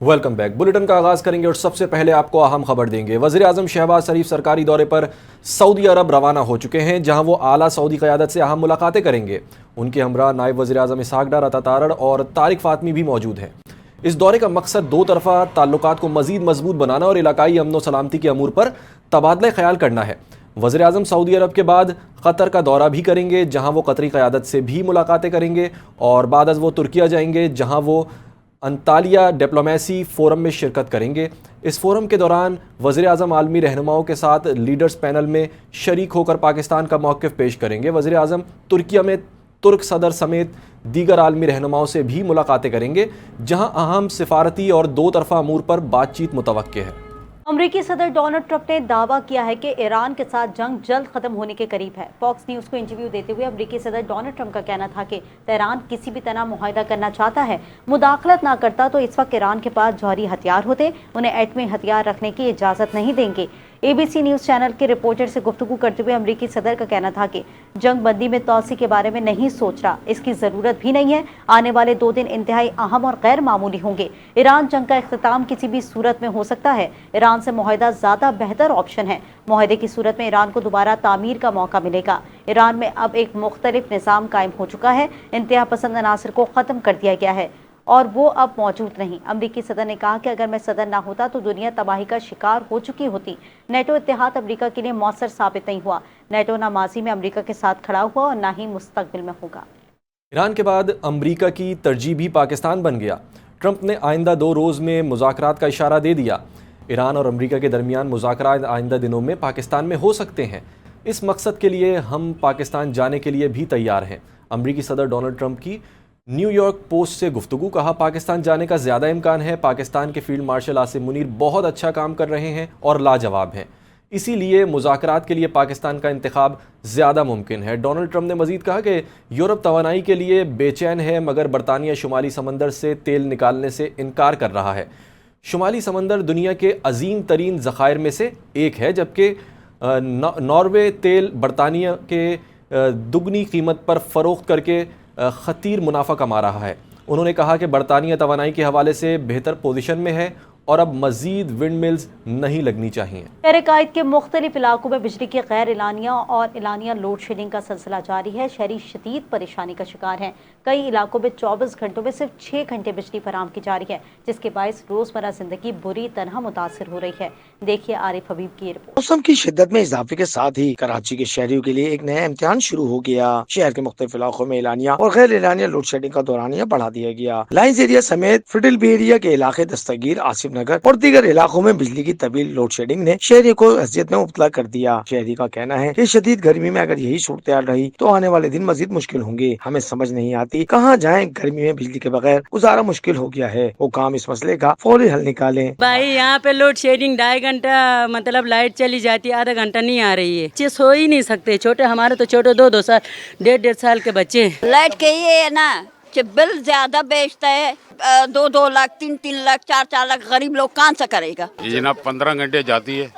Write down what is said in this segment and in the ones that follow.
Welcome back. Bulletin का आगाज करेंगे और सबसे पहले आपको अहम खबर देंगे। वज़ीर आज़म शहबाज शरीफ सरकारी दौरे पर सऊदी अरब रवाना हो चुके हैं, जहां वो आला सऊदी क़यादत से अहम मुलाकातें करेंगे। उनके हमरा नायब वज़ीर आज़म इसहाक डार, अता तारड़ और तारिक फ़ातमी भी मौजूद हैं। इस दौरे का मकसद दो तरफ़ा ताल्लुकात को मज़ीद मजबूत बनाना और इलाकाई अमन व सलामती के अमूर पर तबादला ख्याल करना है। वज़ीर आज़म सऊदी अरब के बाद क़तर का दौरा भी करेंगे, जहाँ वो क़तरी क़यादत से भी मुलाकातें करेंगे और बाद अज़ वो तुर्किया जाएंगे, जहाँ वो अंतालिया डिप्लोमेसी फ़ोरम में शिरकत करेंगे। इस फ़ोरम के दौरान वज़ीर आज़म आलमी रहनुमाओं के साथ लीडर्स पैनल में शरीक होकर पाकिस्तान का मौक़िफ़ पेश करेंगे। वज़ीर आज़म तुर्किया में तुर्क सदर समेत दीगर आलमी रहनुमाओं से भी मुलाकातें करेंगे, जहां अहम सिफारती और दो तरफ़ा अमूर पर बातचीत मुतवक्के है। अमरीकी सदर डोनाल्ड ट्रंप ने दावा किया है कि ईरान के साथ जंग जल्द खत्म होने के करीब है। फॉक्स न्यूज़ को इंटरव्यू देते हुए अमरीकी सदर डोनाल्ड ट्रंप का कहना था कि तेहरान किसी भी तरह मुआहदा करना चाहता है, मुदाखलत ना करता तो इस वक्त ईरान के पास जौहरी हथियार होते, उन्हें एटमी हथियार रखने की इजाज़त नहीं देंगे। ABC न्यूज़ चैनल के रिपोर्टर से गुफ्तगू करते हुए अमरीकी सदर का कहना था कि जंग बंदी में तोसी के बारे में नहीं सोच रहा, इसकी ज़रूरत भी नहीं है। आने वाले 2 दिन इंतहाई अहम और गैर मामूली होंगे। ईरान जंग का इख्तिताम किसी भी सूरत में हो सकता है। ईरान से मुआहदा ज़्यादा बेहतर ऑप्शन है। मुआहदे की सूरत में ईरान को दोबारा तामीर का मौका मिलेगा। ईरान में अब एक मुख्तलिफ निज़ाम कायम हो चुका है। इंतहा पसंद अनासर को ख़त्म कर दिया गया है और वो अब मौजूद नहीं। अमरीकी सदर ने कहा कि अगर मैं सदर ना होता तो दुनिया तबाही का शिकार हो चुकी होती। नेटो इत्तेहाद अमरीका के लिए मौसर साबित नहीं हुआ। नेटो ना माजी में अमरीका के साथ खड़ा हुआ और ना ही मुस्तकबिल में होगा। ईरान के बाद अमरीका की तरजीह भी पाकिस्तान बन गया। ट्रंप ने आइंदा 2 रोज़ में मुज़ाकरात का इशारा दे दिया। ईरान और अमरीका के दरमियान मुज़ाकरात आइंदा दिनों में पाकिस्तान में हो सकते हैं। इस मकसद के लिए हम पाकिस्तान जाने के लिए भी तैयार हैं। अमरीकी सदर डोनाल्ड ट्रंप की न्यूयॉर्क पोस्ट से गुफ्तगू। कहा, पाकिस्तान जाने का ज़्यादा इम्कान है। पाकिस्तान के फील्ड मार्शल आसिम मुनीर बहुत अच्छा काम कर रहे हैं और लाजवाब हैं, इसीलिए मुज़ाकरात के लिए पाकिस्तान का इंतखाब ज़्यादा मुमकिन है। डोनाल्ड ट्रंप ने मज़ीद कहा कि यूरोप तवानाई के लिए बेचैन है, मगर बरतानिया शुमाली समंदर से तेल निकालने से इनकार कर रहा है। शुमाली समंदर दुनिया के अजीम तरीन ज़खायर में से एक है, जबकि नॉर्वे तेल बरतानिया के दुगनी कीमत पर फ़रोख्त करके खतीर मुनाफा कमा रहा है। उन्होंने कहा कि बरतानिया तवानाई के हवाले से बेहतर पोजीशन में है और अब मजीद विंड मिल्स नहीं लगनी चाहिए। शहर-ए-कायद के मुख्तलिफ इलाकों में बिजली की गैर एलानिया और एलानिया लोड शेडिंग का सिलसिला जारी है। शहरी शदीद परेशानी का शिकार हैं। कई इलाकों में 24 घंटों में सिर्फ 6 घंटे बिजली फराहम की जा रही है, जिसके बायस रोजमर्रा जिंदगी बुरी तरह मुतासर हो रही है। देखिए आरिफ हबीब की रिपोर्ट। मौसम की शिद्दत में इजाफे के साथ ही कराची के शहरियों के लिए एक नया इम्तिहान शुरू हो गया। शहर के मुख्तलिफ इलाकों में एलानिया और गैर एलानिया लोड शेडिंग का दौरानिया बढ़ा दिया गया। लाइन्स एरिया समेत फिडल बी एरिया के इलाके दस्तगीर, आसिफ नगर और दीगर इलाकों में बिजली की तवील लोड शेडिंग ने शहरियों को अजियत में मुब्तला कर दिया। शहरी का कहना है कि शदीद गर्मी में अगर यही सूरत रही तो आने वाले दिन मजीद मुश्किल होंगे। हमें समझ नहीं आती कहाँ जाएं, गर्मी में बिजली के बगैर गुजारा मुश्किल हो गया है। वो काम इस मसले का फौरी हल निकालें। भाई यहाँ पे लोड शेडिंग 2.5 घंटा मतलब लाइट चली जाती है, आधा घंटा नहीं आ रही है। बच्चे सो ही नहीं सकते। छोटे हमारे तो छोटे 2-2 साल 1.5 साल के बच्चे। लाइट के ये है ना कि बिल ज्यादा बेचता है, 2-2 लाख 3-3 लाख 4-4 लाख गरीब लोग कहाँ से करेगा। ये जनाब 15 घंटे जाती है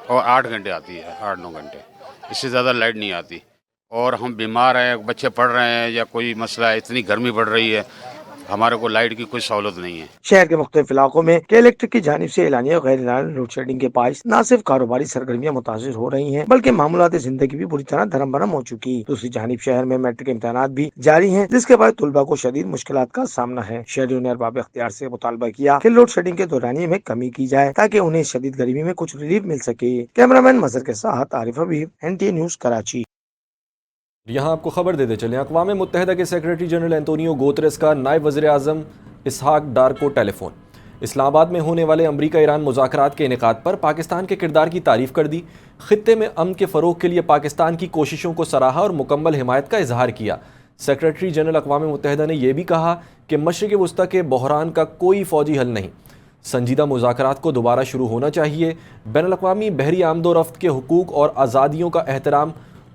और 8 घंटे आती है, 8-9 घंटे, इससे ज़्यादा लाइट नहीं आती। और हम बीमार हैं, बच्चे पढ़ रहे हैं या कोई मसला है, इतनी गर्मी बढ़ रही है, हमारे को लाइट की कोई सहूलत नहीं है। शहर के मुख्तलिफ इलाकों में इलेक्ट्रिक की जानिब से एलानिया और गैर एलानिया लोड शेडिंग के बायस न सिर्फ कारोबारी सरगर्मियां मुतासिर हो रही हैं, बल्कि मामूलाती जिंदगी भी बुरी तरह धर्म भरम हो चुकी। दूसरी जानिब शहर में मैट्रिक इम्तहानात भी जारी हैं, जिसके बाद तुलबा को शदीद मुश्किलात का सामना है। शहरियों ने अरबाब इख्तियार से मुतालबा किया कि लोड शेडिंग के दौरानिये में कमी की जाए ताकि उन्हें शदीद गर्मी में कुछ रिलीफ मिल सके। कैमरामैन मजहर के साथ आरिफ हबीब, NTA न्यूज़, कराची। यहाँ आपको खबर देते चलें, अक़वाम मुत्तहिदा के सेक्रेटरी जनरल एंटोनियो गुतेरेस का नायब वज़ीर आज़म इसहाक डार को टेलीफोन। इस्लामाबाद में होने वाले अमरीका ईरान मुज़ाकरात के इनेकाद पर पाकिस्तान के किरदार की तारीफ़ कर दी। ख़ित्ते में अमन के फ़रोग़ के लिए पाकिस्तान की कोशिशों को सराहा और मुकम्मल हिमायत का इजहार किया। सेक्रेटरी जनरल अक़वाम मुत्तहिदा ने यह भी कहा कि मशरिक़ वस्ता के बहरान का कोई फ़ौजी हल नहीं, संजीदा मुज़ाकरात को दोबारा शुरू होना चाहिए। बैनुल-अक़वामी बहरी आमदोरफ्त के हुकूक और आज़ादियों का एहतराम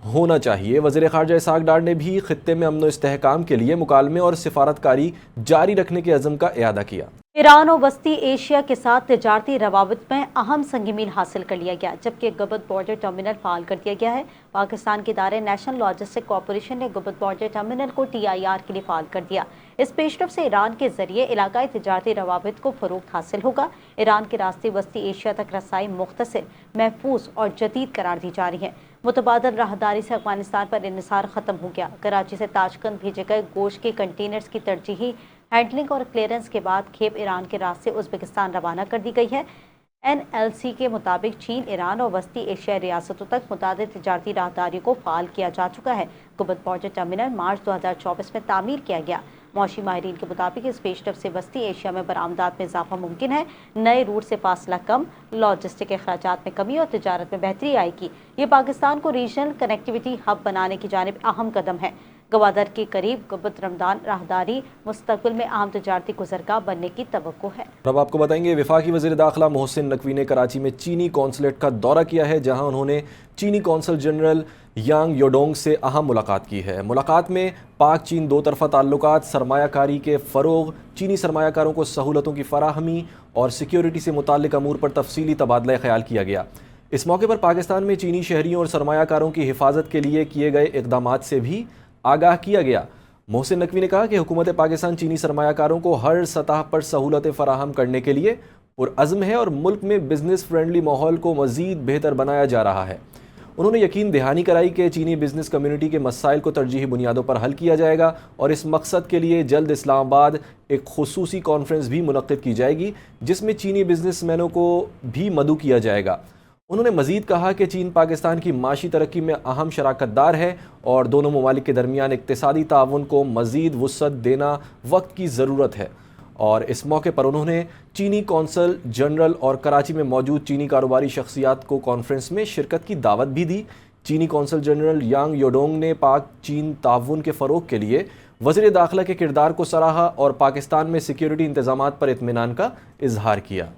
होना चाहिए। वज़ीर ख़ारजा इसहाक डार ने भी ख़ित्ते में अमन व इस्तेहकाम के लिए मुकालमे और सिफारतकारी जारी रखने के अज़म का इआदा किया। ईरान और वस्ती एशिया के साथ तजारती रवाबित में अहम संग मील हासिल कर लिया गया, जबकि गुबद बॉर्डर टर्मिनल फाल कर दिया गया है। पाकिस्तान के इदारे नेशनल लॉजिस्टिक कॉरपोरेशन ने गुबद बॉर्डर टर्मिनल को TIR के लिए फाल कर दिया। इस पेशरफ से ईरान के जरिए इलाकाई तजारती रवाबित को फरोग़ हासिल होगा। ईरान के रास्ते वस्ती एशिया तक रसाई मुख्तसर, महफूज और जदीद करार दी जा रही है। मुतबादल राहदारी से अफगानिस्तान पर इन्हिसार ख़त्म हो गया। कराची से ताशकंद भेजे गए गोश्त के कंटेनर्स की तरजीही हैंडलिंग और क्लियरेंस के बाद खेप ईरान के रास्ते उज़्बेकिस्तान रवाना कर दी गई है। NLC के मुताबिक चीन, ईरान और वस्ती एशियाई रियासतों तक मुतादिद तिजारती राहदारी को फ़ाल किया जा चुका है। गुबद बॉर्डर टर्मिनल मार्च 2024 में तामीर किया गया। मौशी माहिरीन के मुताबिक इस पेशरफ से वस्ती एशिया में बरामदात में इजाफा मुमकिन है। नए रूट से फासला कम, लॉजिस्टिक अखराजात में कमी और तिजारत में बेहतरी आएगी। ये पाकिस्तान को रीजनल कनेक्टिविटी हब बनाने की जानिब अहम कदम है। गवादर के करीब गुबद रमदान राहदारी मुस्तकबिल में अहम तिजारती गुज़रगाह बनने की तवक्को है। अब आपको बताएंगे, वफाकी वज़ीर दाखिला मोहसिन नकवी ने कराची में चीनी कौंसलेट का दौरा किया है, जहां उन्होंने चीनी कौंसल जनरल यांग योडोंग से अहम मुलाकात की है। मुलाकात में पाक चीन दो तरफ़ा ताल्लुकात, सरमायाकारी के फ़रोग़, चीनी सरमायाकारों को सहूलतों की फ़राहमी और सिक्योरिटी से मुताल्लिक़ अमूर पर तफसीली तबादला ख़याल किया गया। इस मौके पर पाकिस्तान में चीनी शहरियों और सरमायाकारों की हिफाजत के लिए किए गए इक़दामात से भी आगाह किया गया। मोहसिन नकवी ने कहा कि हुकूमत पाकिस्तान चीनी सरमायाकारों को हर सतह पर सहूलतें फराहम करने के लिए पुरअज़्म है और मुल्क में बिज़नेस फ्रेंडली माहौल को मज़ीद बेहतर बनाया जा रहा है। उन्होंने यकीन दहानी कराई कि चीनी बिज़नेस कम्युनिटी के मसाइल को तरजीही बुनियादों पर हल किया जाएगा और इस मकसद के लिए जल्द इस्लामाबाद एक खुसूसी कॉन्फ्रेंस भी मुनक़्क़िद की जाएगी, जिसमें चीनी बिज़नेसमैनों को भी मदऊ किया जाएगा। उन्होंने मज़ीद कहा कि चीन पाकिस्तान की माशी तरक्की में अहम शराकतदार है और दोनों ममालिक के दरमियान इक़्तिसादी ताउन को मज़ीद वुसअत देना वक्त की ज़रूरत है। और इस मौके पर उन्होंने चीनी कौंसल जनरल और कराची में मौजूद चीनी कारोबारी शख्सियात को कॉन्फ्रेंस में शिरकत की दावत भी दी। चीनी कौंसल जनरल यांग योडोंग ने पाक चीन ताउन के फ़रोग़ के लिए वज़ीर दाखिला के किरदार को सराहा और पाकिस्तान में सिक्योरिटी इंतज़ामात पर इत्मीनान का इजहार किया।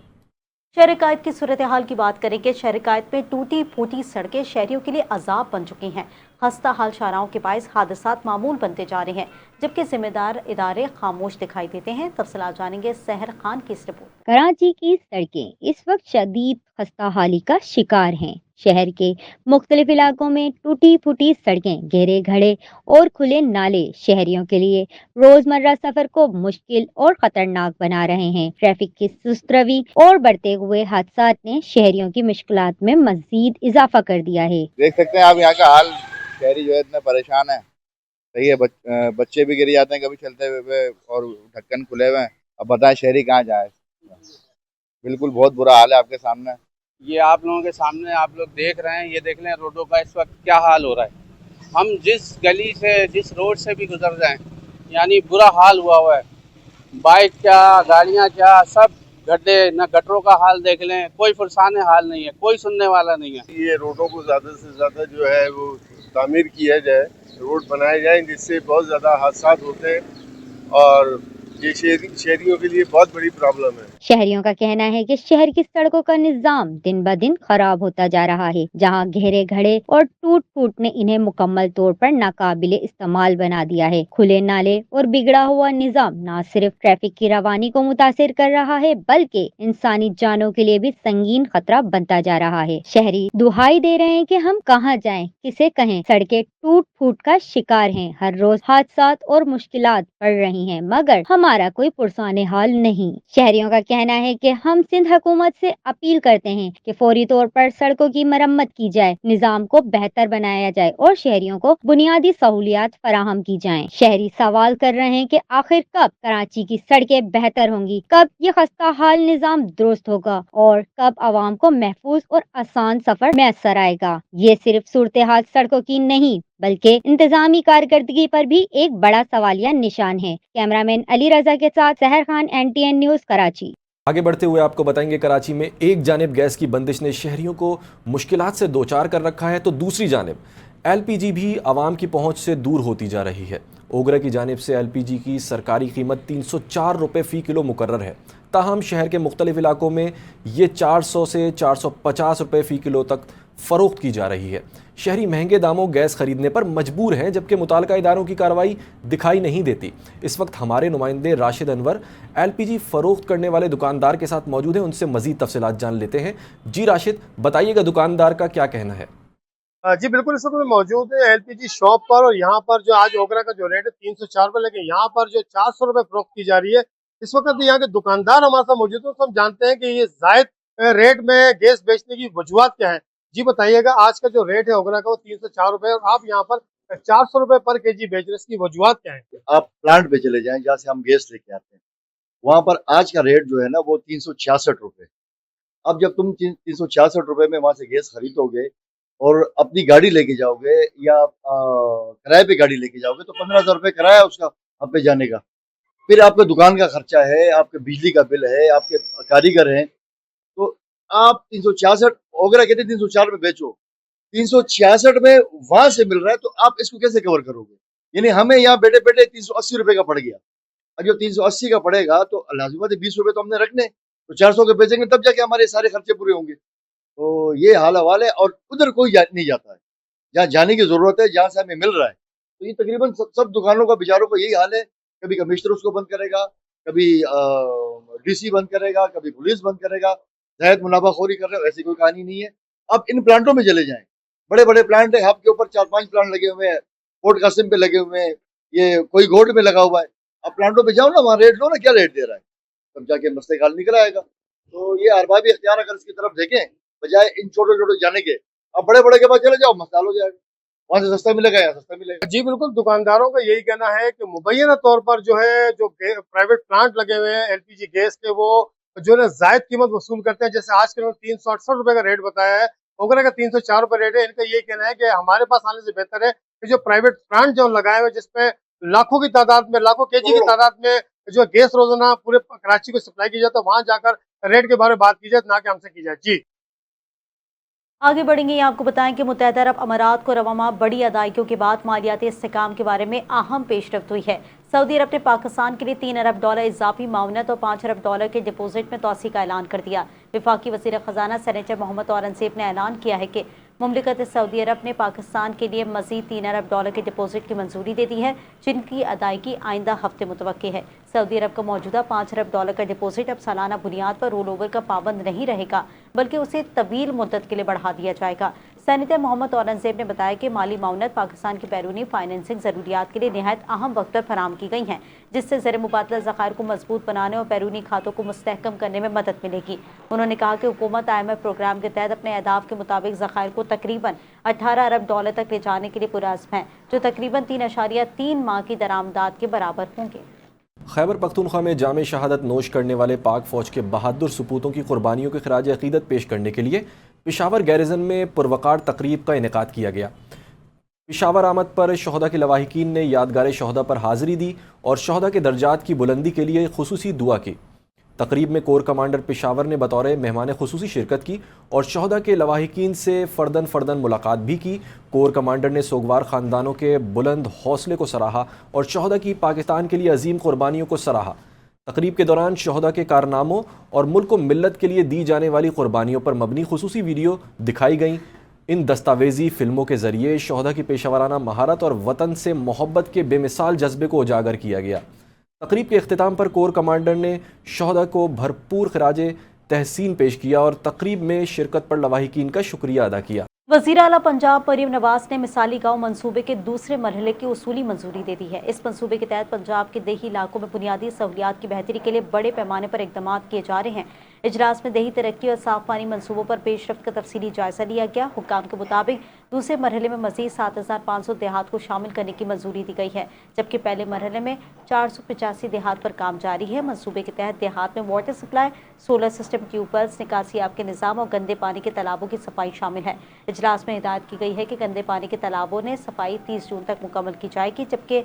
शहर कायद की सूरत हाल की बात करें कि शहर कायद में टूटी फूटी सड़कें शहरियों के लिए अजाब बन चुकी हैं। खस्ता हाल शाहराहों के बाइस हादसात मामूल बनते जा रहे हैं, जबकि जिम्मेदार इदारे खामोश दिखाई देते हैं। तफसीलात जानेंगे सहर खान की इस रिपोर्ट। कराची की सड़कें इस वक्त शदीद खस्ता हाली का शिकार हैं। शहर के मुख्तलिफ इलाकों में टूटी फूटी सड़कें, गहरे घड़े और खुले नाले शहरियों के लिए रोजमर्रा सफर को मुश्किल और खतरनाक बना रहे हैं। ट्रैफिक की सुस्त रवि और बढ़ते हुए हादसात ने शहरियों की मुश्किलात में मजीद इजाफा कर दिया है। देख सकते हैं आप यहाँ का हाल, शहरी जो है इतने परेशान है। सही है, बच्चे भी गिर जाते हैं कभी चलते हुए और ढक्कन खुले हुए हैं। अब बताएं शहरी कहाँ जाए। बिल्कुल बहुत बुरा हाल है आपके सामने। ये आप लोगों के सामने आप लोग देख रहे हैं, ये देख लें रोडों का इस वक्त क्या हाल हो रहा है। हम जिस गली से जिस रोड से भी गुजर रहे हैं, यानी बुरा हाल हुआ है। बाइक क्या, गाड़ियाँ क्या, सब गड्ढे। न गटरों का हाल देख लें, कोई फुरसाने हाल नहीं है, कोई सुनने वाला नहीं है। ये रोडों को ज़्यादा से ज़्यादा जो है वो तामीर किया जाए, रोड बनाए जाए, जिससे बहुत ज़्यादा हादसा होते हैं और ये शहरियों के लिए बहुत बड़ी प्रॉब्लम है। शहरियों का कहना है कि शहर की सड़कों का निजाम दिन ब दिन खराब होता जा रहा है, जहां गहरे घड़े और टूट फूट ने इन्हें मुकम्मल तौर पर नाकाबिले इस्तेमाल बना दिया है। खुले नाले और बिगड़ा हुआ निजाम न सिर्फ ट्रैफिक की रवानी को मुतासिर कर रहा है, बल्कि इंसानी जानों के लिए भी संगीन खतरा बनता जा रहा है। शहरी दुहाई दे रहे हैं कि हम कहाँ जाएं, किसे कहें। सड़कें टूट फूट का शिकार हैं, हर रोज हादसात और मुश्किलात बढ़ रही हैं, मगर हमारा कोई पुरसाने हाल नहीं। शहरियों का कहना है कि हम सिंध हुकूमत से अपील करते हैं कि फौरी तौर पर सड़कों की मरम्मत की जाए, निजाम को बेहतर बनाया जाए और शहरियों को बुनियादी सहूलियात फराहम की जाएं। शहरी सवाल कर रहे हैं कि आखिर कब कराची की सड़कें बेहतर होंगी, कब ये खस्ता हाल निजाम दुरुस्त होगा और कब आवाम को महफूज और आसान सफर मैसर आएगा। ये सिर्फ सूरत हाल सड़कों की नहीं बल्कि इंतजामी कारकर्दगी पर भी एक बड़ा सवालिया निशान है। कैमरामैन अली रजा के साथ सहर खान, NTN न्यूज़, कराची। आगे बढ़ते हुए आपको बताएंगे, कराची में एक जानिब गैस की बंदिश ने शहरियों को मुश्किलात से दो चार कर रखा है, तो दूसरी जानिब LPG भी आवाम की पहुंच से दूर होती जा रही है। ओगरा की जानिब से LPG की सरकारी कीमत 304 रुपये फ़ी किलो मुकर्रर है, ताहम शहर के मुख्तलिफ इलाकों में ये 400 से 450 रुपये फ़ी किलो तक फरोख्त की जा रही है। शहरी महंगे दामों गैस खरीदने पर मजबूर हैं, जबकि मुताल्लिका इदारों की कार्रवाई दिखाई नहीं देती। इस वक्त हमारे नुमाइंदे राशिद अनवर LPG फरोख्त करने वाले दुकानदार के साथ मौजूद हैं, उनसे मजीद तफसीलात जान लेते हैं। जी राशिद, बताइएगा दुकानदार का क्या कहना है? जी बिल्कुल, इस वक्त मैं मौजूद है LPG शॉप पर, और यहाँ पर जो आज ओगरा का जो रेट है 304 रुपये, लेकिन यहाँ पर जो 400 रुपये फरोख्त की जा रही है। इस वक्त यहाँ के दुकानदार हमारे साथ मौजूद है, तो हम जानते हैं कि ये जायद रेट में गैस बेचने की वजूहत क्या है। जी बताइएगा, आज का जो रेट है ओगरा का वो 304 रुपये, और आप यहाँ पर 400 रुपये पर केजी बेच रहे हैं, इसकी वजूहत क्या है? आप प्लांट पे चले जाएं जहाँ से हम गैस लेके आते हैं, वहाँ पर आज का रेट जो है ना वो 366 रुपये। अब जब तुम 366 रुपये में वहाँ से गैस खरीदोगे और अपनी गाड़ी लेके जाओगे या किराए पे गाड़ी लेके जाओगे तो 15,000 रुपये किराया उसका आप पे जाने का। फिर आपके दुकान का खर्चा है, आपके बिजली का बिल है, आपके कारीगर हैं, तो आप 366 ओगरा कहते 304 में बेचो, 366 में वहां से मिल रहा है, तो आप इसको कैसे कवर करोगे? यानी हमें यहाँ बैठे बैठे 380 रुपये का पड़ गया। अब जब 380 का पड़ेगा तो लाजिम बात है 20 रुपये तो हमने रखने, तो 400 के बेचेंगे तब जाके हमारे सारे खर्चे पूरे होंगे। तो ये हाल हवाल है, और उधर कोई नहीं जाता है जहाँ जाने की जरूरत है, जहाँ से हमें मिल रहा है। तो ये तकरीबन सब दुकानों का बेचारों को यही हाल है। कभी कमिश्नर उसको बंद करेगा, कभी DC बंद करेगा, कभी पुलिस बंद करेगा, जायद मुनाफाखोरी कर रहे हो, ऐसी कोई कहानी नहीं है। अब इन प्लांटों में चले जाएं, बड़े बड़े प्लांट है, हब के ऊपर 4-5 प्लांट लगे हुए हैं, पोर्ट कासिम पे लगे हुए हैं, ये कोई गोल्ड में लगा हुआ है। अब प्लांटों पे जाओ ना, वहाँ रेट लो ना, क्या रेट दे रहा है, तब जाके मसले का हल निकल आएगा। तो ये अरबाब इख्तियार अगर इसकी तरफ देखें बजाय इन छोटे छोटे जाने के, अब बड़े बड़े के पास चले जाओ, मसला हो जाएगा, वहाँ से सस्ता मिलेगा या सस्ता मिलेगा। जी बिल्कुल, दुकानदारों का यही कहना है कि मुबैना तौर पर जो है जो प्राइवेट प्लांट लगे हुए हैं LPG गैस के, वो जो है जायद कीमत वसूल करते हैं। जैसे आज के 368 रुपये का रेट बताया है, ओगरा का 304 रुपये रेट है। इनका यही कहना है कि हमारे पास आने से बेहतर है कि जो प्राइवेट प्लांट जो लगाए हुए, जिसपे लाखों की तादाद में, लाखों केजी की तादाद में जो गैस रोजाना पूरे कराची को सप्लाई की जाए, तो वहां जाकर रेट के बारे में बात की जाए, ना कि हमसे की जाए। जी आगे बढ़ेंगे, ये आपको बताएं कि मुत्तहदा अरब अमारात को रवामा बड़ी अदायगियों के बाद मालियाती इस्तेहकाम के बारे में अहम पेशरफ्त हुई है। सऊदी अरब ने पाकिस्तान के लिए $3 अरब इजाफी मावनत और $5 अरब के डिपोजिट में तोसी का ऐलान कर दिया। वफाकी वज़ीर ख़जाना सेनेटर मोहम्मद औरंगज़ेब ने ऐलान किया है कि मुमलिकत सऊदी अरब ने पाकिस्तान के लिए मज़ीद $3 अरब के डिपोजिट की मंजूरी दे दी है, जिनकी अदायगी आइंदा हफ्ते मुतवक्की है। सऊदी अरब का मौजूदा $5 अरब का डिपोजिट अब सालाना बुनियाद पर रोल ओवर का पाबंद नहीं रहेगा, बल्कि उसे तवील मुद्दत के लिए बढ़ा दिया जाएगा। सेनेटर मोहम्मद औरंगज़ेब ने बताया कि माली माउनत पाकिस्तान की बैरूनी फाइनेंसिंग ज़रूरियात के लिए निहायत अहम वक्त पर फराम की गई हैं, जिससे ज़र मुबादला ज़खायर को मजबूत बनाने और बैरूनी खातों को मुस्तहकम करने में मदद मिलेगी। उन्होंने कहा कि हुकूमत IMF प्रोग्राम के तहत अपने अहदाफ के मुताबिक ज़खायर को तकरीबन $18 अरब तक ले जाने के लिए पुरअज़्म है, जो तकरीबन 3.3 माह की दरामदाद के बराबर होंगे। खैबर पख्तूनख्वा में जामे शहादत नोश करने वाले पाक फ़ौज के बहादुर सपूतों की कुर्बानियों के खराज अक़ीदत पेश करने के लिए पेशावर गैरिजन में पुरवकार तकरीब का इनेकाद किया गया। पेशावर आमद पर शहदा के लवाहिकीन ने यादगार शहदा पर हाज़िरी दी और शहदा के दर्जात की बुलंदी के लिए खुसूसी दुआ की। तकरीब में कोर कमांडर पेशावर ने बतौर मेहमान खुसूसी शिरकत की और शहदा के लवाहिकीन से फ़र्दन मुलाकात भी की। कोर कमांडर ने सोगवार ख़ानदानों के बुलंद हौसले को सराहा और शहदा की पाकिस्तान के लिए अजीम कुर्बानियों को सराहा। तकरीब के दौरान शहदा के कारनामों और मुल्क व मिल्लत के लिए दी जाने वाली कुर्बानियों पर मबनी खुसूसी वीडियो दिखाई गईं। इन दस्तावेज़ी फ़िल्मों के ज़रिए शहदा की पेशावराना महारत और वतन से मोहब्बत के बेमिसाल जज्बे को उजागर किया गया। तकरीब के अख्तिताम पर कोर कमांडर ने शहदा को भरपूर खराज तहसीन पेश किया और तकरीब में शिरकत पर लवाहिकीन का शुक्रिया अदा किया। वज़ीर आला पंजाब मरीम नवाज ने मिसाली गाँव मनसूबे के दूसरे मरहले की उसूली मंजूरी दे दी है। इस मंसूबे के तहत पंजाब के देही इलाकों में बुनियादी सहूलियात की बेहतरी के लिए बड़े पैमाने पर इक़दाम किए जा रहे हैं। इजलास में देही तरक्की और साफ पानी मनसूबों पर पेशरफ्त का तफसीली जायजा लिया गया। हुक्काम के मुताबिक दूसरे मरहले में मज़ीद 7,500 देहात को शामिल करने की मंजूरी दी गई है, जबकि पहले मरहले में 485 देहात पर काम जारी है। मंसूबे के तहत देहात में water supply, solar system, tube wells, निकासी आब के निज़ाम और गंदे पानी के तालाबों की सफाई शामिल है। इजलास में हिदायत की गई है कि गंदे पानी के तालाबों ने सफाई 30 जून तक मुकम्मल की जाएगी, जबकि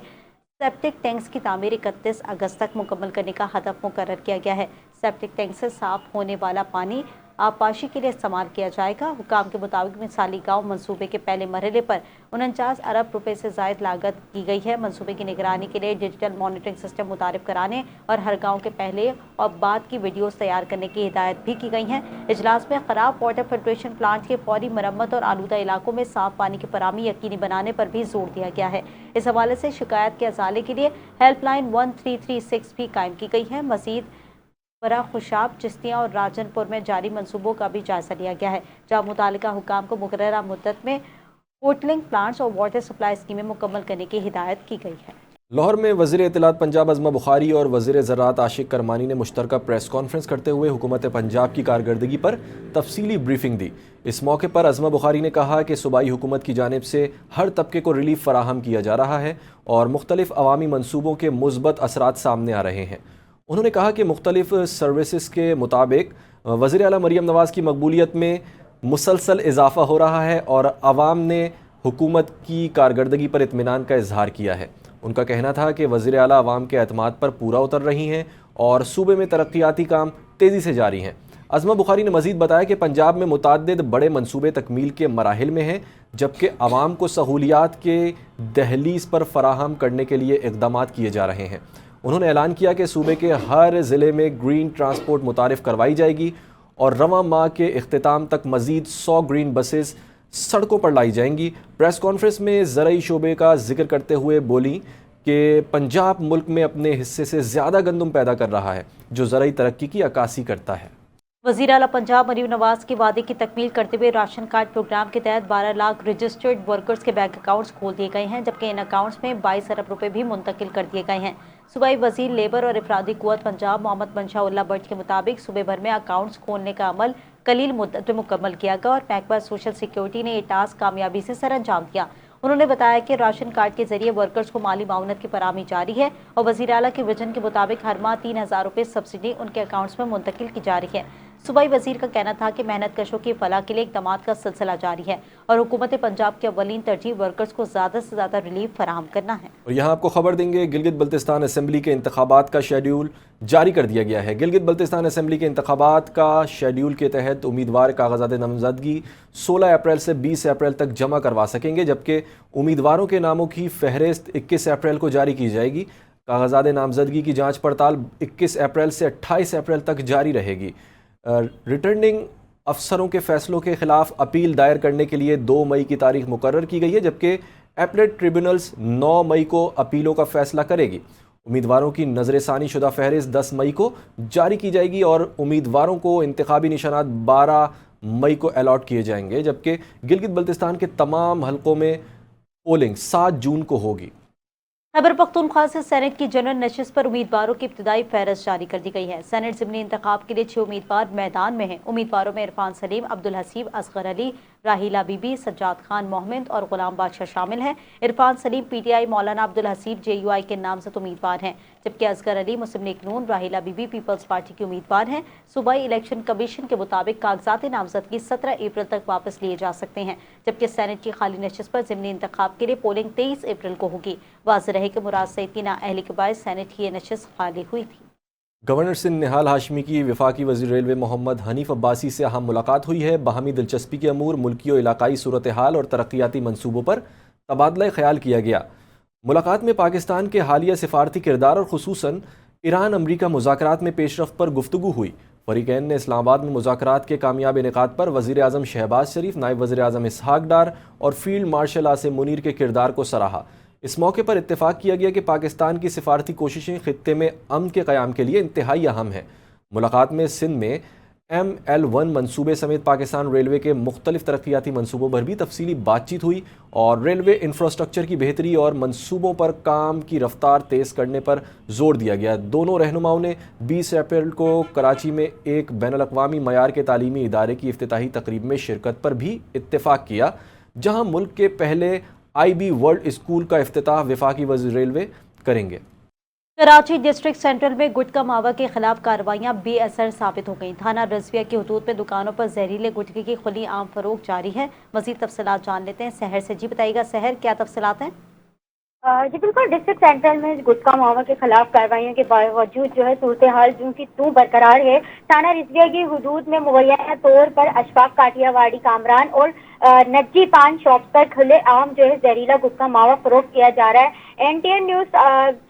सेप्टिक टैंक्स की तामीर 31 अगस्त तक मुकम्मल करने का हदफ मुकर्रर किया गया है। सेप्टिक टैंक से साफ होने वाला पानी आबपाशी के लिए इस्तेमाल किया जाएगा। हुकाम के मुताबिक मिसाली गाँव मनसूबे के पहले मरहले पर 49 अरब रुपए से ज़ायद लागत की गई है। मनसूबे की निगरानी के लिए डिजिटल मॉनिटरिंग सिस्टम मुतारिफ कराने और हर गाँव के पहले और बाद की वीडियोस तैयार करने की हिदायत भी की गई हैं। इजलास में खराब वाटर फिल्ट्रेशन प्लांट के फौरी मरम्मत और आलूदा इलाकों में साफ पानी की फराहमी यकीनी बनाने पर भी जोर दिया गया है। इस हवाले से शिकायत के अजाले के लिए हेल्पलाइन 1336 भी कायम की गई है। मजीद बरा खुशाब, चिश्तियाँ और राजनपुर में जारी मंसूबों का भी जायजा लिया गया है, जहाँ मुतालिका हुकाम को मुकर्ररा मुद्दत में पोर्टलिंग प्लांट्स और वाटर सप्लाई स्कीमें मुकम्मल करने की हिदायत की गई है। लाहौर में वज़ीर इत्तलात पंजाब अज़मा बुखारी और वज़ीर ज़राअत आशिक करमानी ने मुश्तरका प्रेस कॉन्फ्रेंस करते हुए हुकूमत पंजाब की कारकर्दगी पर तफसीली ब्रीफिंग दी। इस मौके पर अज़मा बुखारी ने कहा कि सूबाई हुकूमत की जानिब से हर तबके को रिलीफ फराहम किया जा रहा है और मुख्तलिफ अवामी मनसूबों के मुस्बत असरात सामने आ रहे हैं। उन्होंने कहा कि मुख्तलिफ सर्विसेज के मुताबिक वज़ीर आला मरीम नवाज़ की मकबूलियत में मुसलसल इजाफ़ा हो रहा है और आवाम ने हुकूमत की कारकर्दगी पर इत्मीनान का इजहार किया है। उनका कहना था कि वज़ीर आला अवाम के एतमाद पर पूरा उतर रही हैं और सूबे में तरक्याती काम तेज़ी से जारी हैं। अज़मा बुखारी ने मज़ीद बताया कि पंजाब में मुतअद्दिद बड़े मनसूबे तकमील के मराहिल में हैं, जबकि आवाम को सहूलियात के दहलीज़ पर फराहम करने के लिए इक़दामात किए जा रहे हैं। उन्होंने ऐलान किया कि सूबे के हर ज़िले में ग्रीन ट्रांसपोर्ट मुतारिफ़ करवाई जाएगी और रवां माह के इख्तिताम तक मज़ीद 100 ग्रीन बसेस सड़कों पर लाई जाएंगी। प्रेस कॉन्फ्रेंस में ज़रई शोबे का जिक्र करते हुए बोली कि पंजाब मुल्क में अपने हिस्से से ज़्यादा गंदम पैदा कर रहा है, जो ज़रई तरक्की की अक्कासी करता है। वज़ीर आला पंजाब मरीम नवाज़ के वादे की तकमील करते हुए राशन कार्ड प्रोग्राम के तहत 12 लाख रजिस्टर्ड वर्कर्स के बैंक अकाउंट्स खोल दिए गए हैं, जबकि इन अकाउंट्स में 22 अरब रुपए भी मुंतकिल कर दिए गए हैं। सूबाई वज़ीर लेबर और इफरादी कुव्वत पंजाब मोहम्मद मंशा भट्ट के मुताबिक सूबे भर में अकाउंट्स खोलने का अमल कलील मुद्दत में मुकम्मल किया गया और महकमा सोशल सिक्योरिटी ने ये टास्क कामयाबी से सर अंजाम दिया। उन्होंने बताया कि राशन कार्ड के जरिए वर्कर्स को माली माउनत की फराहमी जारी है और वज़ीर आला के विजन के मुताबिक हर माह 3000 रुपये सब्सिडी उनके अकाउंट्स में मुंतकिल की जा रही है। सूबाई वज़ीर का कहना था कि मेहनत कशों की फलाह के लिए इक़दामात का सिलसिला जारी है और हुकूमत पंजाब की अव्वलीन तरजीह वर्कर्स को ज़्यादा से ज़्यादा रिलीफ फराहम करना है। और यहाँ आपको खबर देंगे, गिलगित बल्तिस्तान असम्बली के इंतखाबात का शेड्यूल जारी कर दिया गया है। गिलगित बल्तिस्तान असम्बली के इंतखाबात का शेड्यूल के तहत उम्मीदवार कागजात नामजदगी 16 अप्रैल से 20 अप्रैल तक जमा करवा सकेंगे, जबकि उम्मीदवारों के नामों की फहरिस्त 21 अप्रैल को जारी की जाएगी। कागजात नामजदगी की जाँच पड़ताल 21 अप्रैल से 28 अप्रैल तक जारी रहेगी। रिटर्निंग अफसरों के फैसलों के खिलाफ अपील दायर करने के लिए 2 मई की तारीख मुकर्रर की गई है, जबकि एपलेट ट्रिब्यूनल्स 9 मई को अपीलों का फैसला करेगी। उम्मीदवारों की नज़रसानी शुदा फहरिस्त 10 मई को जारी की जाएगी और उम्मीदवारों को इंतखाबी निशानात 12 मई को अलॉट किए जाएंगे, जबकि गिलगित बल्तिस्तान के तमाम हलकों में पोलिंग 7 जून को होगी। खैबर पख्तूनख्वा से सेनेट की जनरल नशिस्त पर उम्मीदवारों की इब्तिदाई फहरिस्त जारी कर दी गई है। सेनेट ज़िमनी इंतखाब के लिए 6 उम्मीदवार मैदान में हैं। उम्मीदवारों में इरफान सलीम, अब्दुल हसीब, असगर अली, राहीला बीबी, सज्जाद खान मोहम्मद और गुलाम बादशाह शामिल हैं। इरफान सलीम पीटीआई, मौलाना अब्दुल हसीब JUI के नामजद उम्मीदवार हैं, जबकि असगर अली मुस्लिम लीग नून, राहीला बीबी पीपल्स पार्टी के उम्मीदवार हैं। सूबाई इलेक्शन कमीशन के मुताबिक कागजात नामजदगी 17 अप्रैल तक वापस लिए जा सकते हैं, जबकि सेनेट की खाली नशिस्त पर ज़िमनी इंतखाब के लिए पोलिंग 23 अप्रैल को होगी। वाज़ेह रहे कि मुराद सईद की नाअहली के बायस सेनेट की ये नशिस्त खाली हुई थी। गवर्नर सिंध निहाल हाशमी की वफाकी वज़ीर रेलवे मोहम्मद हनीफ अब्बासी से अहम मुलाकात हुई है। बाहमी दिलचस्पी के अमूर, मुल्की और इलाकाई सूरत हाल और तरक्याती मनसूबों पर तबादला ख्याल किया गया। मुलाकात में पाकिस्तान के हालिया सिफारती किरदार और खुसूसन ईरान अमरीका मुज़ाकरात में पेशरफ्त पर गुफ्तगू हुई। फरीकैन ने इस्लामाबाद में मुज़ाकरात के कामयाब इनेकाद पर वज़ीर आज़म शहबाज शरीफ, नायब वज़ीर आज़म इसहाक डार और फील्ड मार्शल आसिम मुनीर के किरदार को सराहा। इस मौके पर इत्तेफाक किया गया कि पाकिस्तान की सिफारती कोशिशें खित्ते में अमन के क़याम के लिए इंतहाई अहम हैं। मुलाकात में सिंध में ML1 मनसूबे समेत पाकिस्तान रेलवे के मुख्तलिफ तरक्याती मनसूबों पर भी तफसीली बातचीत हुई और रेलवे इंफ्रास्ट्रक्चर की बेहतरी और मनसूबों पर काम की रफ्तार तेज़ करने पर जोर दिया गया। दोनों रहनुमाओं ने 20 अप्रैल को कराची में एक बैनुल-अक़वामी मयार के तालीमी इदारे की इफ्तिताही तकरीब में शिरकत पर भी इत्तेफाक किया, जहाँ मुल्क के पहले IB वर्ल्ड स्कूल का इफ्तिताह वफाकी वज़ीर रेलवे करेंगे। कराची डिस्ट्रिक्ट सेंट्रल में गुटखा मावा के खिलाफ कार्रवाइयां बेअसर साबित हो गईं। थाना रज़विया की हदूद में दुकानों पर जहरीले गुटखे की खुली आम फरोख्त जारी है। मज़ीद तफसीलात जान लेते हैं सहर से। जी बताइएगा सहर, क्या तफसीलात हैं? जी बिल्कुल, डिस्ट्रिक्ट सेंट्रल में गुटखा मावा के खिलाफ कार्रवाइयों के बावजूद जो है सूरत हाल जो की तू बरकरार है। थाना रिजविया की हुदूद में मुबैना तौर पर अशफाक काठियावाड़ी कामरान और नज्जी पान शॉप पर खुले आम जो है जहरीला गुटखा मावा फरोख्त किया जा रहा है। एनटीएन न्यूज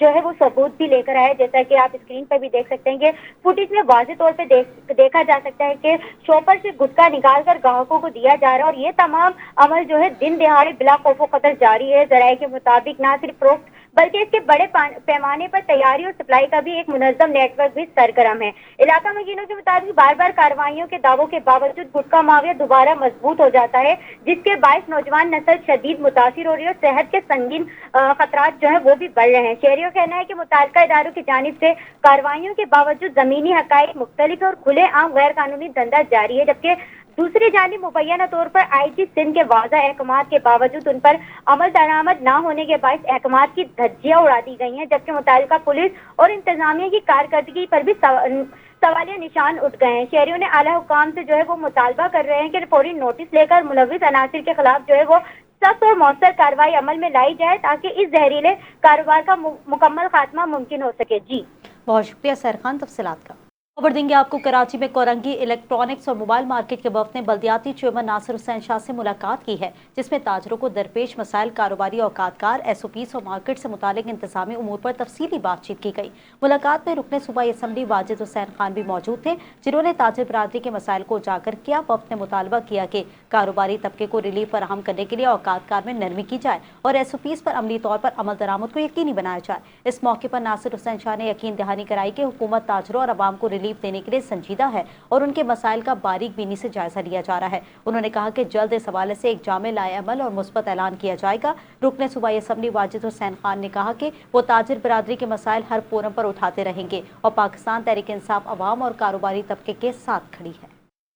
जो है वो सबूत भी लेकर आए, जैसा कि आप स्क्रीन पर भी देख सकते हैं कि फुटेज में वाज़ेह तौर पे देखा जा सकता है कि शॉपर से गुटखा निकाल कर ग्राहकों को दिया जा रहा है और ये तमाम अमल जो है दिन दिहाड़े बिला खौफ खतर जारी है। जराये के मुताबिक ना सिर्फ फरोख्त बल्कि इसके बड़े पैमाने पर तैयारी और सप्लाई का भी एक मुनज़्ज़म नेटवर्क भी सरगर्म है। इलाका मकीनों के मुताबिक बार बार कार्रवाइयों के दावों के बावजूद गुटखा माफिया दोबारा मजबूत हो जाता है, जिसके बायस नौजवान नस्ल शदीद मुतासिर हो रही है और सेहत के संगीन खतरात जो है वो भी बढ़ रहे हैं। शहरियों का कहना है कि मुताल्लिका इदारों की जानिब से कार्रवाइयों के बावजूद जमीनी हकाइक मुख्तलिफ और खुले आम गैर कानूनी धंधा जारी है, जबकि दूसरी जानिब मुबैना तौर पर आईजी सिंध के वाज़ा अहकामात के बावजूद उन पर अमल दरामद न होने के बायस अहकामात की धज्जियां उड़ा दी गई हैं, जबकि मुताल्लिका पुलिस और इंतजामिया की कारकर्दगी पर भी सवालिया निशान उठ गए हैं। शहरियों ने आला हुकाम से जो है वो मुतालबा कर रहे हैं कि फौरी नोटिस लेकर मुलविस अनासिर के खिलाफ जो है वो सख्त और मौसर कार्रवाई अमल में लाई जाए ताकि इस जहरीले कारोबार का मुकम्मल खात्मा मुमकिन हो सके। जी बहुत शुक्रिया सैर खान तफसीलात का। खबर देंगे आपको कराची में कोरंगी इलेक्ट्रॉनिक्स और मोबाइल मार्केट के वफद ने बल्दियाती चेयरमैन नासिर हुसैन शाह से मुलाकात की है, जिसमें ताजरों को दरपेश मसाइल, कारोबारी औकातकार, SOPs और मार्केट से मुतालिक इंतजामी उमूर पर तफसीली बातचीत की गई। मुलाकात में रुकने सूबाई असम्बली वाजिद हुसैन खान भी मौजूद थे, जिन्होंने ताजिर बरादरी के मसाइल को उजागर किया। वफद ने मुतालबा किया कि कारोबारी तबके को रिलीफ फराहम करने के लिए औकातकार में नरमी की जाए और SOPs पर अमली तौर पर अमल दरामद को यकीनी बनाया जाए। इस मौके पर नासिर हुसैन शाह ने यकीन दहानी कराई कि हुकूमत ताजरों और अवाम को रिलीफ देने के लिए संजीदा है और उनके मसाइल का बारीक बीनी से जायजा लिया जा रहा है। उन्होंने कहा कि जल्द इस हवाले से एक जामे लाए अमल और मुस्बत ऐलान किया जाएगा। रुकने सूबाई असम्बली वाजिद हुसैन खान ने कहा कि वो ताजिर बरादरी के मसाइल हर फोरम पर उठाते रहेंगे और पाकिस्तान तहरीक इंसाफ अवाम और कारोबारी तबके के साथ खड़ी है।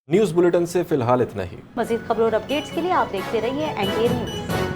न्यूज़ बुलेटिन से फिलहाल इतना ही। मजीद खबरों और अपडेट्स के लिए आप देखते रहिए NTA न्यूज़।